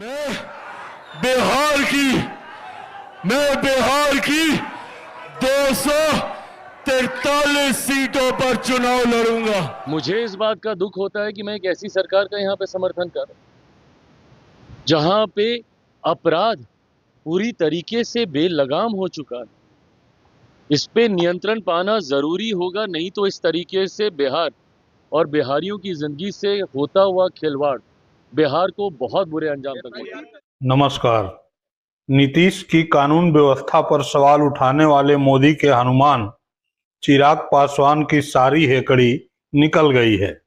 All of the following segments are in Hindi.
मैं बिहार की मैं बिहार की 243 सीटों पर चुनाव लड़ूंगा। मुझे इस बात का दुख होता है कि मैं एक ऐसी सरकार का यहाँ पे समर्थन कर रहा हूं जहां पे अपराध पूरी तरीके से बेलगाम हो चुका है। इस पे नियंत्रण पाना जरूरी होगा, नहीं तो इस तरीके से बिहार और बिहारियों की जिंदगी से होता हुआ खिलवाड़ बिहार को बहुत बुरे अंजाम तक लेगा। नमस्कार। नीतीश की कानून व्यवस्था पर सवाल उठाने वाले मोदी के हनुमान चिराग पासवान की सारी हेकड़ी निकल गई है।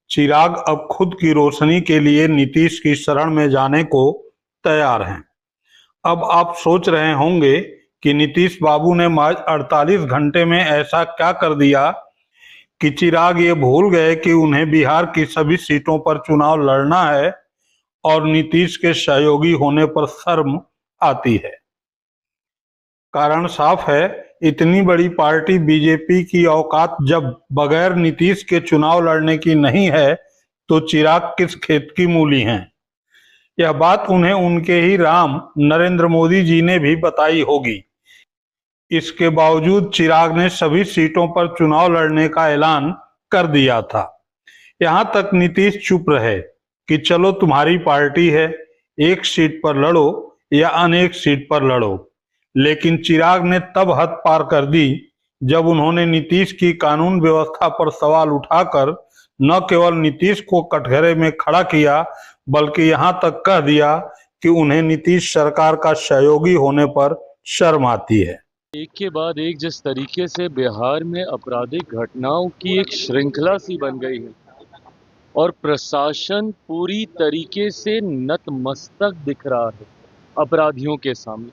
चिराग अब खुद की रोशनी के लिए नीतीश की शरण में जाने को तैयार हैं। अब आप सोच रहे होंगे कि नीतीश बाबू ने मात्र 48 घंटे में ऐसा क्या कर दिया कि चिराग ये भूल गए कि उन्हें बिहार की सभी सीटों पर चुनाव लड़ना है और नीतीश के सहयोगी होने पर शर्म आती है। कारण साफ है, इतनी बड़ी पार्टी बीजेपी की औकात जब बगैर नीतीश के चुनाव लड़ने की नहीं है तो चिराग किस खेत की मूली हैं। यह बात उन्हें उनके ही राम नरेंद्र मोदी जी ने भी बताई होगी। इसके बावजूद चिराग ने सभी सीटों पर चुनाव लड़ने का ऐलान कर दिया था। यहां तक नीतीश चुप रहे कि चलो तुम्हारी पार्टी है, एक सीट पर लड़ो या अनेक सीट पर लड़ो। लेकिन चिराग ने तब हद पार कर दी जब उन्होंने नीतीश की कानून व्यवस्था पर सवाल उठाकर न केवल नीतीश को कटघरे में खड़ा किया बल्कि यहां तक कह दिया कि उन्हें नीतीश सरकार का सहयोगी होने पर शर्म आती है। एक के बाद एक जिस तरीके से बिहार में आपराधिक घटनाओं की एक श्रृंखला सी बन गई है और प्रशासन पूरी तरीके से नतमस्तक दिख रहा है अपराधियों के सामने।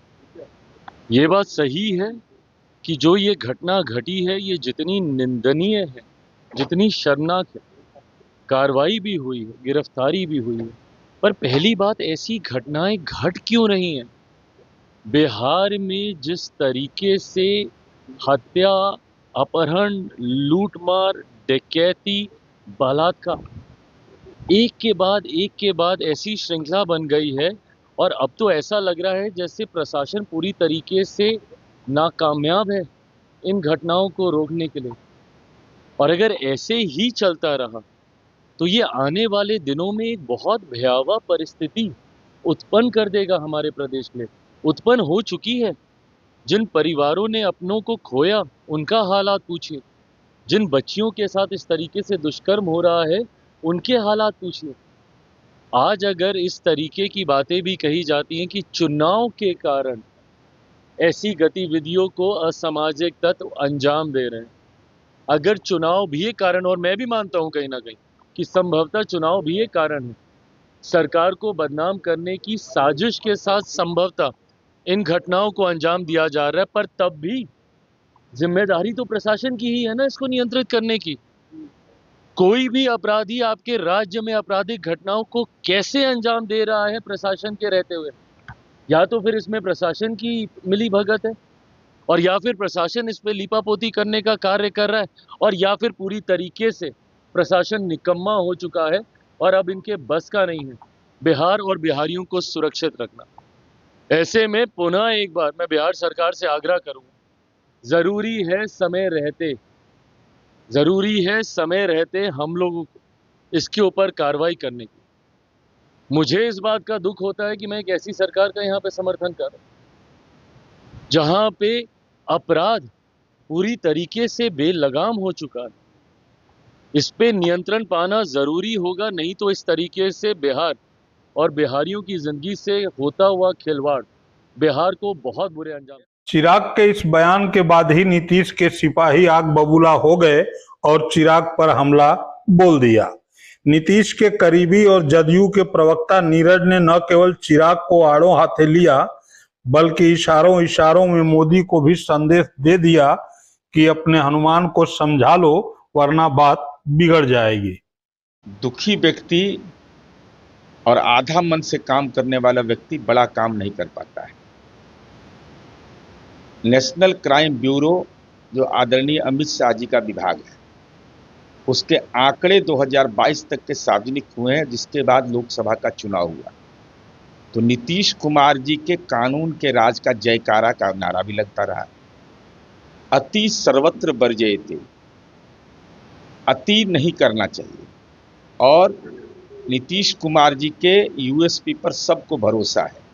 ये बात सही है कि जो ये घटना घटी है ये जितनी निंदनीय है, जितनी शर्मनाक है, कार्रवाई भी हुई है, गिरफ्तारी भी हुई है, पर पहली बात ऐसी घटनाएं घट क्यों रही हैं? बिहार में जिस तरीके से हत्या, अपहरण, लूटमार, डकैती, बलात्कार एक के बाद ऐसी श्रृंखला बन गई है और अब तो ऐसा लग रहा है जैसे प्रशासन पूरी तरीके से नाकामयाब है इन घटनाओं को रोकने के लिए। और अगर ऐसे ही चलता रहा तो ये आने वाले दिनों में एक बहुत भयावह परिस्थिति उत्पन्न कर देगा हमारे प्रदेश में। उत्पन्न हो चुकी है। जिन परिवारों ने अपनों को खोया उनका हालात पूछिए, जिन बच्चियों के साथ इस तरीके से दुष्कर्म हो रहा है उनके हालात पूछिए। आज अगर इस तरीके की बातें भी कही जाती हैं कि चुनाव के कारण ऐसी गतिविधियों को असामाजिक तत्व अंजाम दे रहे हैं, अगर चुनाव भी एक कारण, और मैं भी मानता हूं कहीं ना कहीं कि संभवतः चुनाव भी एक कारण है, सरकार को बदनाम करने की साजिश के साथ संभवतः इन घटनाओं को अंजाम दिया जा रहा है, पर तब भी जिम्मेदारी तो प्रशासन की ही है ना इसको नियंत्रित करने की। कोई भी अपराधी आपके राज्य में आपराधिक घटनाओं को कैसे अंजाम दे रहा है प्रशासन के रहते हुए? या तो फिर इसमें प्रशासन की मिली भगत है और या फिर प्रशासन इस पे लीपापोती करने का कार्य कर रहा है, और या फिर पूरी तरीके से प्रशासन निकम्मा हो चुका है और अब इनके बस का नहीं है बिहार और बिहारियों को सुरक्षित रखना। ऐसे में पुनः एक बार मैं बिहार सरकार से आग्रह करूंगा, जरूरी है समय रहते हम लोगों को इसके ऊपर कार्रवाई करने की। मुझे इस बात का दुख होता है कि मैं एक ऐसी सरकार का यहाँ पे समर्थन कर रहा हूं जहां पे अपराध पूरी तरीके से बेलगाम हो चुका है। इस पे नियंत्रण पाना जरूरी होगा, नहीं तो इस तरीके से बिहार और बिहारियों की जिंदगी से होता हुआ खिलवाड़ बिहार को बहुत बुरे अंजाम। चिराग के इस बयान के बाद ही नीतीश के सिपाही आग बबूला हो गए और चिराग पर हमला बोल दिया। नीतीश के करीबी और जदयू के प्रवक्ता नीरज ने न केवल चिराग को आड़ों हाथे लिया बल्कि इशारों इशारों में मोदी को भी संदेश दे दिया कि अपने हनुमान को समझा लो वरना बात बिगड़ जाएगी। दुखी व्यक्ति और आधा मन से काम करने वाला व्यक्ति बड़ा काम नहीं कर पाता है। नेशनल क्राइम ब्यूरो जो आदरणीय अमित शाह जी का विभाग है, उसके आंकड़े 2022 तक के सार्वजनिक हुए हैं, जिसके बाद लोकसभा का चुनाव हुआ। तो नीतीश कुमार जी के कानून के राज का जयकारा का नारा भी लगता रहा। अति सर्वत्र वर्जयते, अति नहीं करना चाहिए। और नीतीश कुमार जी के यूएसपी पर सबको भरोसा है।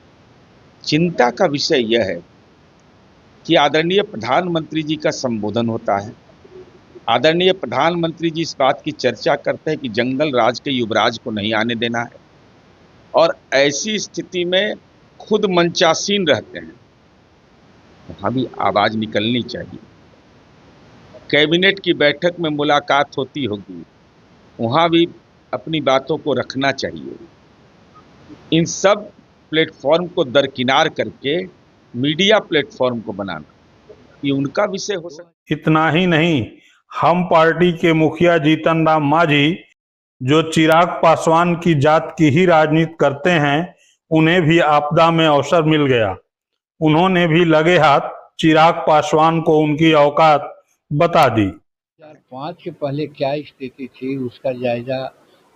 चिंता का विषय यह है कि आदरणीय प्रधानमंत्री जी का संबोधन होता है, आदरणीय प्रधानमंत्री जी इस बात की चर्चा करते हैं कि जंगल राज के युवराज को नहीं आने देना है, और ऐसी स्थिति में खुद मंचासीन रहते हैं। वहाँ भी आवाज निकलनी चाहिए। कैबिनेट की बैठक में मुलाकात होती होगी, वहाँ भी अपनी बातों को रखना चाहिए। इन सब प्लेटफॉर्म को दरकिनार करके मीडिया प्लेटफॉर्म को बनाना, ये उनका विषय हो सकता है। इतना ही नहीं, हम पार्टी के मुखिया जीतन राम मांझी, जो चिराग पासवान की जात की ही राजनीति करते हैं, उन्हें भी आपदा में अवसर मिल गया। उन्होंने भी लगे हाथ चिराग पासवान को उनकी औकात बता दी। 2005 के पहले क्या स्थिति थी उसका जायजा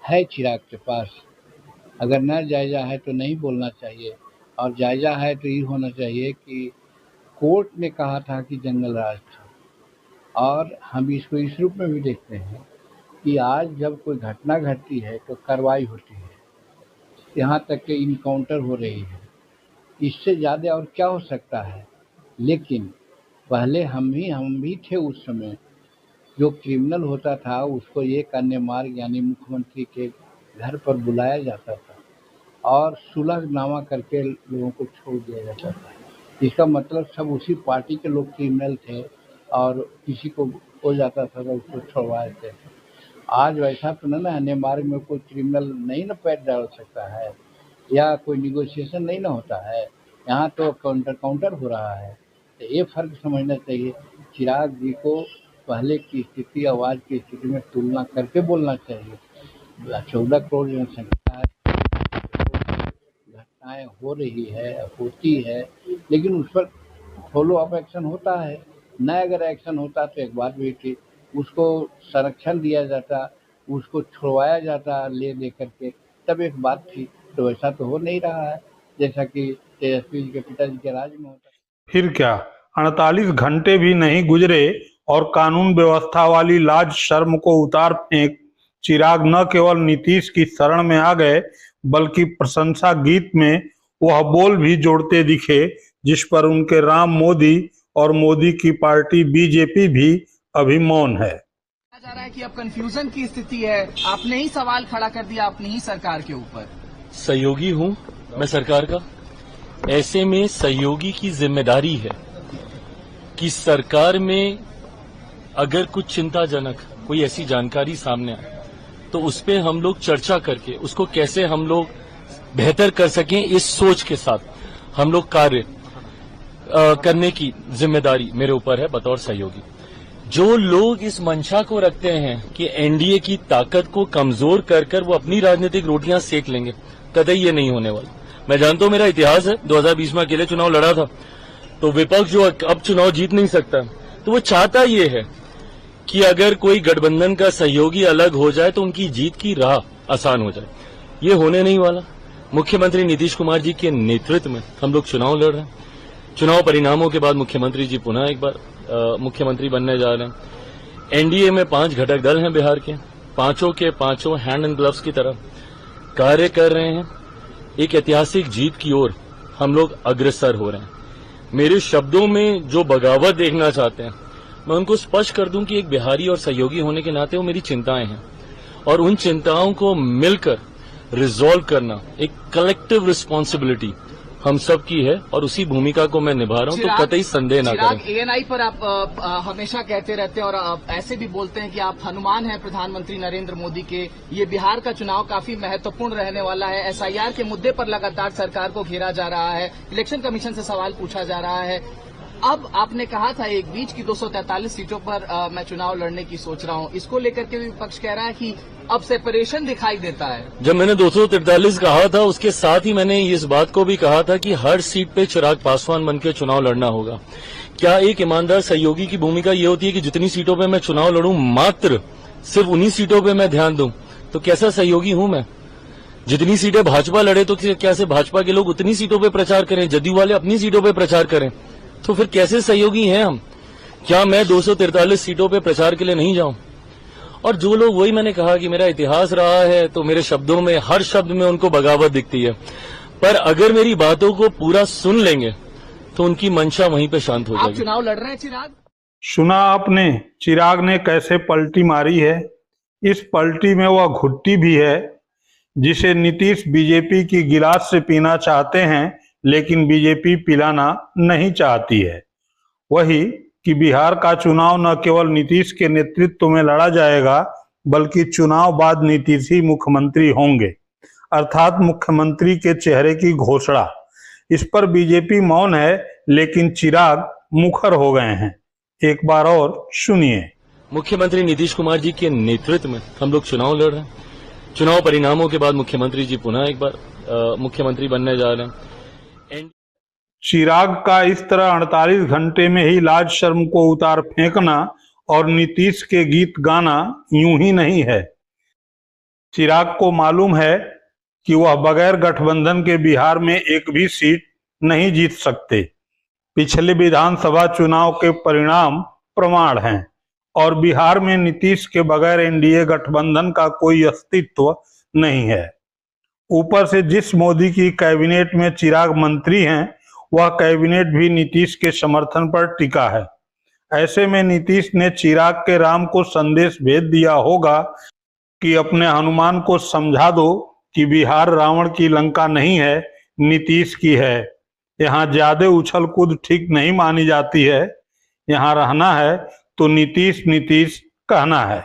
है चिराग के पास। अगर न जायजा है तो नहीं बोलना चाहिए, और जायजा है तो ये होना चाहिए कि कोर्ट ने कहा था कि जंगल राज था, और हम इसको इस रूप में भी देखते हैं कि आज जब कोई घटना घटती है तो कार्रवाई होती है, यहाँ तक कि इनकाउंटर हो रही है। इससे ज़्यादा और क्या हो सकता है। लेकिन पहले हम भी थे उस समय, जो क्रिमिनल होता था उसको एक अन्य मार्ग यानी मुख्यमंत्री के घर पर बुलाया जाता था और सुलहनामा करके लोगों को छोड़ दिया जाता था। इसका मतलब सब उसी पार्टी के लोग क्रिमिनल थे, और किसी को हो जाता था तो उसको छोड़वा देते थे। आज वैसा तो ना अन्य मार्ग में कोई क्रिमिनल नहीं ना पैर डाल सकता है, या कोई निगोशिएशन नहीं ना होता है। यहाँ तो काउंटर हो रहा है। तो ये फर्क समझना चाहिए। चिराग जी को पहले की स्थिति आवाज़ की स्थिति में तुलना करके बोलना चाहिए। 14 करोड़ जनसंख्या है, घटनाएं हो रही है, होती है, लेकिन उस पर फॉलो अप एक्शन होता है। न अगर एक्शन होता तो एक बात भी थी, उसको संरक्षण दिया जाता, उसको छुड़वाया जाता ले करके, तब एक बात थी। तो वैसा तो हो नहीं रहा है जैसा कि तेजस्वी जी के पिताजी के राज में होता। फिर क्या, 48 घंटे भी नहीं गुजरे और कानून व्यवस्था वाली लाज शर्म को उतार फेंक चिराग न केवल नीतीश की शरण में आ गए, बल्कि प्रशंसा गीत में वह बोल भी जोड़ते दिखे जिस पर उनके राम मोदी और मोदी की पार्टी बीजेपी भी अभी मौन है। जा रहा है कि अब कंफ्यूजन की स्थिति है, आपने ही सवाल खड़ा कर दिया अपनी ही सरकार के ऊपर। सहयोगी हूं मैं सरकार का। ऐसे में सहयोगी की जिम्मेदारी है कि सरकार में अगर कुछ चिंताजनक कोई ऐसी जानकारी सामने आए तो उस पे हम लोग चर्चा करके उसको कैसे हम लोग बेहतर कर सकें, इस सोच के साथ हम लोग कार्य करने की जिम्मेदारी मेरे ऊपर है बतौर सहयोगी। जो लोग इस मंशा को रखते हैं कि एनडीए की ताकत को कमजोर कर वो अपनी राजनीतिक रोटियां सेक लेंगे, कतई ये नहीं होने वाला। मैं जानता हूं, मेरा इतिहास है, 2020 में अकेले चुनाव लड़ा था, तो विपक्ष जो अब चुनाव जीत नहीं सकता, तो वो चाहता ये है कि अगर कोई गठबंधन का सहयोगी अलग हो जाए तो उनकी जीत की राह आसान हो जाए। ये होने नहीं वाला। मुख्यमंत्री नीतीश कुमार जी के नेतृत्व में हम लोग चुनाव लड़ रहे हैं। चुनाव परिणामों के बाद मुख्यमंत्री जी पुनः एक बार मुख्यमंत्री बनने जा रहे हैं। एनडीए में 5 घटक दल हैं बिहार के, पांचों के पांचों हैंड एंड ग्लव्स की तरह कार्य कर रहे हैं। एक ऐतिहासिक जीत की ओर हम लोग अग्रसर हो रहे हैं। मेरे शब्दों में जो बगावत देखना चाहते हैं, मैं उनको स्पष्ट कर दूं कि एक बिहारी और सहयोगी होने के नाते वो मेरी चिंताएं हैं, और उन चिंताओं को मिलकर रिजॉल्व करना एक कलेक्टिव रिस्पॉन्सिबिलिटी हम सब की है, और उसी भूमिका को मैं निभा रहा हूं। तो कतई संदेह ना करें। एएनआई पर आप हमेशा कहते रहते हैं और आप ऐसे भी बोलते हैं कि आप हनुमान हैं प्रधानमंत्री नरेंद्र मोदी के। ये बिहार का चुनाव काफी महत्वपूर्ण रहने वाला है। एसआईआर के मुद्दे पर लगातार सरकार को घेरा जा रहा है, इलेक्शन कमीशन से सवाल पूछा जा रहा है। अब आपने कहा था एक बीच की 243 सीटों पर मैं चुनाव लड़ने की सोच रहा हूं, इसको लेकर के विपक्ष कह रहा है कि अब सेपरेशन दिखाई देता है। जब मैंने 243 कहा था, उसके साथ ही मैंने इस बात को भी कहा था कि हर सीट पे चिराग पासवान बनकर चुनाव लड़ना होगा। क्या एक ईमानदार सहयोगी की भूमिका ये होती है कि जितनी सीटों पे मैं चुनाव लड़ूं मात्र सिर्फ उन्हीं सीटों पे मैं ध्यान दूं? तो कैसा सहयोगी हूं मैं? जितनी सीटें भाजपा लड़े तो क्या से भाजपा के लोग उतनी सीटों पे प्रचार करें, जदयू वाले अपनी सीटों पे प्रचार करें, तो फिर कैसे सहयोगी हैं हम? क्या मैं 243 सीटों पे प्रचार के लिए नहीं जाऊं? और जो लोग, वही मैंने कहा कि मेरा इतिहास रहा है तो मेरे शब्दों में, हर शब्द में उनको बगावत दिखती है, पर अगर मेरी बातों को पूरा सुन लेंगे तो उनकी मंशा वहीं पे शांत हो आप जाएगी। चुनाव लड़ रहे हैं चिराग? सुना आपने चिराग ने कैसे पलटी मारी है। इस पलटी में वह घुट्टी भी है जिसे नीतीश बीजेपी की गिलास से पीना चाहते हैं, लेकिन बीजेपी पिलाना नहीं चाहती है। वही कि बिहार का चुनाव न केवल नीतीश के नेतृत्व में लड़ा जाएगा, बल्कि चुनाव बाद नीतीश ही मुख्यमंत्री होंगे, अर्थात मुख्यमंत्री के चेहरे की घोषणा। इस पर बीजेपी मौन है, लेकिन चिराग मुखर हो गए हैं। एक बार और सुनिए। मुख्यमंत्री नीतीश कुमार जी के नेतृत्व में हम लोग चुनाव लड़ रहे हैं। चुनाव परिणामों के बाद मुख्यमंत्री जी पुनः एक बार मुख्यमंत्री बनने जा रहे हैं। चिराग का इस तरह 48 घंटे में ही लाज शर्म को उतार फेंकना और नीतीश के गीत गाना यूं ही नहीं है। चिराग को मालूम है कि वह बगैर गठबंधन के बिहार में एक भी सीट नहीं जीत सकते। पिछले विधानसभा चुनाव के परिणाम प्रमाण हैं और बिहार में नीतीश के बगैर एनडीए गठबंधन का कोई अस्तित्व नहीं है। ऊपर से जिस मोदी की कैबिनेट में चिराग मंत्री हैं, वह कैबिनेट भी नीतीश के समर्थन पर टिका है। ऐसे में नीतीश ने चिराग के राम को संदेश भेज दिया होगा कि अपने हनुमान को समझा दो कि बिहार रावण की लंका नहीं है, नीतीश की है। यहाँ ज्यादा उछल कूद ठीक नहीं मानी जाती है। यहाँ रहना है तो नीतीश नीतीश कहना है।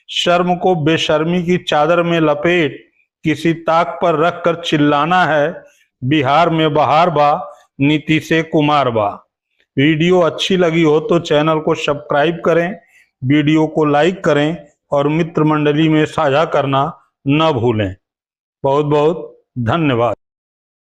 शर्म को बेशर्मी की चादर में लपेट किसी ताक पर रखकर चिल्लाना है, बिहार में बहार बा, नीतीश कुमार बा। वीडियो अच्छी लगी हो तो चैनल को सब्सक्राइब करें, वीडियो को लाइक करें और मित्र मंडली में साझा करना न भूलें। बहुत बहुत धन्यवाद।